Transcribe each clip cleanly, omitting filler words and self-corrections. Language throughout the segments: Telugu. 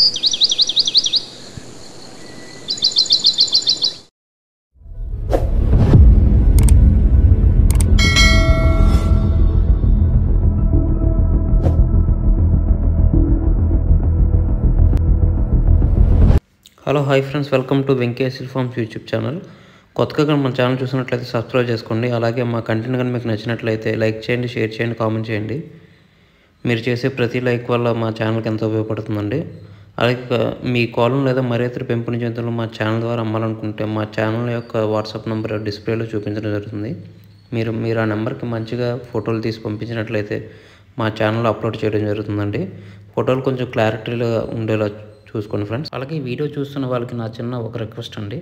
Hello hi friends, welcome to Venkateswara forms YouTube channel. కొత్తగా మన ఛానల్ చూసినట్లయితే సబ్స్క్రైబ్ చేసుకోండి. అలాగే మా కంటెంట్ కానీ మీకు నచ్చినట్లయితే లైక్ చేయండి, షేర్ చేయండి, కామెంట్ చేయండి. మీరు చేసే ప్రతి లైక్ వల్ల మా ఛానల్కి ఎంతో ఉపయోగపడుతుందండి. అలాగే మీ కోలం లేదా మరేతర పెంపుని జంతువులు మా ఛానల్ ద్వారా అమ్మాలనుకుంటే మా ఛానల్ యొక్క వాట్సాప్ నెంబర్ డిస్ప్లేలో చూపించడం జరుగుతుంది. మీరు ఆ నెంబర్కి మంచిగా ఫోటోలు తీసి పంపించినట్లయితే మా ఛానల్లో అప్లోడ్ చేయడం జరుగుతుందండి. ఫోటోలు కొంచెం క్లారిటీగా ఉండేలా చూసుకోండి ఫ్రెండ్స్. అలాగే ఈ వీడియో చూస్తున్న వాళ్ళకి నా చిన్న ఒక రిక్వెస్ట్ అండి.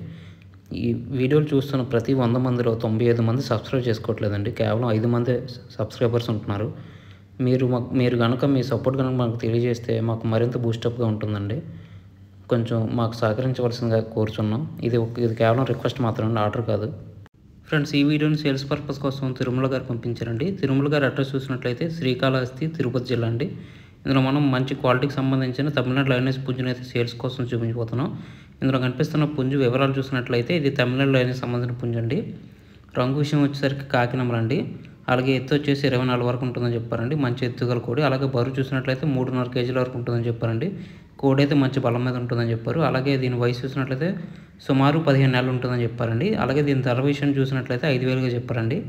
ఈ వీడియోలు చూస్తున్న ప్రతి 100 మందిలో 95 మంది సబ్స్క్రైబ్ చేసుకోవట్లేదండి. కేవలం 5 మంది సబ్స్క్రైబర్స్ ఉంటున్నారు. మీరు కనుక మీ సపోర్ట్ కనుక మాకు తెలియజేస్తే మాకు మరింత బూస్టప్గా ఉంటుందండి. కొంచెం మాకు సహకరించవలసిందిగా కోరుచున్నాం. ఇది కేవలం రిక్వెస్ట్ మాత్రమే, ఆర్డర్ కాదు. ఫ్రెండ్స్, ఈ వీడియోని సేల్స్ పర్పస్ కోసం తిరుమల గారు పంపించారండి. తిరుమల గారు అడ్రస్ చూసినట్లయితే శ్రీకాళహస్తి, తిరుపతి జిల్లా అండి. ఇందులో మనం మంచి క్వాలిటీకి సంబంధించిన తమిళనాడు లైనేజ్ పుంజుని అయితే సేల్స్ కోసం చూపించబోతున్నాం. ఇందులో కనిపిస్తున్న పుంజు వివరాలు చూసినట్లయితే ఇది తమిళనాడు లైనేజ్ సంబంధించిన పుంజు అండి. రంగు విషయం వచ్చేసరికి కాకినమల అండి. అలాగే ఎత్తు వచ్చేసి 24 వరకు ఉంటుందని చెప్పారండి. మంచి ఎత్తుగల కోడి. అలాగే బరువు చూసినట్లయితే 3.5 కేజీల వరకు ఉంటుందని చెప్పారండి. కోడి అయితే మంచి బలం మీద ఉంటుందని చెప్పారు. అలాగే దీని వయసు చూసినట్లయితే సుమారు 15 నెలలు ఉంటుందని చెప్పారండి. అలాగే దీని ధర విషయం చూసినట్లయితే 5,000గా చెప్పారండి.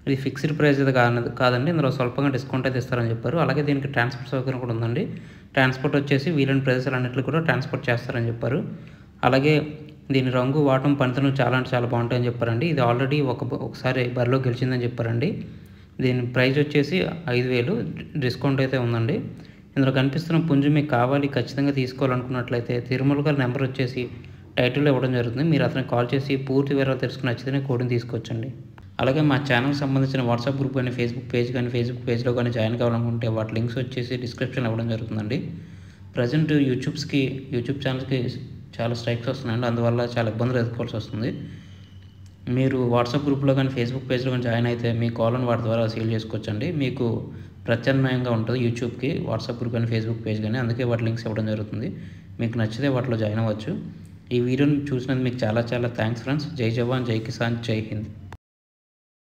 ఇది ఫిక్స్డ్ ప్రైస్ అయితే కాదండి. ఇందులో స్వల్పంగా డిస్కౌంట్ అయితే ఇస్తారని చెప్పారు. అలాగే దీనికి ట్రాన్స్పోర్ట్ సౌకర్యం కూడా ఉందండి. ట్రాన్స్పోర్ట్ వచ్చేసి వీలైన ప్రదేశాలన్నింటిలో కూడా ట్రాన్స్పోర్ట్ చేస్తారని చెప్పారు. అలాగే దీని రంగు, వాటం, పనితనం చాలా అంటే చాలా బాగుంటాయని చెప్పారండి. ఇది ఆల్రెడీ ఒకసారి బరిలో గెలిచిందని చెప్పారండి. దీని ప్రైస్ వచ్చేసి 5,000, డిస్కౌంట్ అయితే ఉందండి. ఇందులో కనిపిస్తున్న పుంజు మీకు కావాలి, ఖచ్చితంగా తీసుకోవాలనుకున్నట్లయితే తిరుమల గారి నెంబర్ వచ్చేసి టైటిల్లో ఇవ్వడం జరుగుతుంది. మీరు అతనికి కాల్ చేసి పూర్తి వివరాలు తెలుసుకుని నచ్చితేనే కోడిని తీసుకొచ్చండి. అలాగే మా ఛానల్కి సంబంధించిన వాట్సాప్ గ్రూప్ కానీ ఫేస్బుక్ పేజ్లో కానీ జాయిన్ కావాలనుకుంటే వాటి లింక్స్ వచ్చేసి డిస్క్రిప్షన్లో ఇవ్వడం జరుగుతుందండి. ప్రజెంట్ యూట్యూబ్ ఛానల్స్కి చాలా స్ట్రైక్స్ వస్తున్నాయండి. అందువల్ల చాలా ఇబ్బందులు ఎదుర్కోవాల్సి వస్తుంది. మీరు వాట్సాప్ గ్రూప్లో కానీ ఫేస్బుక్ పేజ్లో కానీ జాయిన్ అయితే మీ కాల్ని వాటి ద్వారా సేల్ చేసుకోవచ్చండి. మీకు ప్రత్యామ్నాయంగా ఉంటుంది యూట్యూబ్కి వాట్సాప్ గ్రూప్ కానీ ఫేస్బుక్ పేజ్ కానీ. అందుకే వాటి లింక్స్ ఇవ్వడం జరుగుతుంది. మీకు నచ్చితే వాటిలో జాయిన్ అవ్వచ్చు. ఈ వీడియోని చూసినందుకు మీకు చాలా చాలా థ్యాంక్స్ ఫ్రెండ్స్. జై జవాన్, జై కిసాన్, జై హింద్.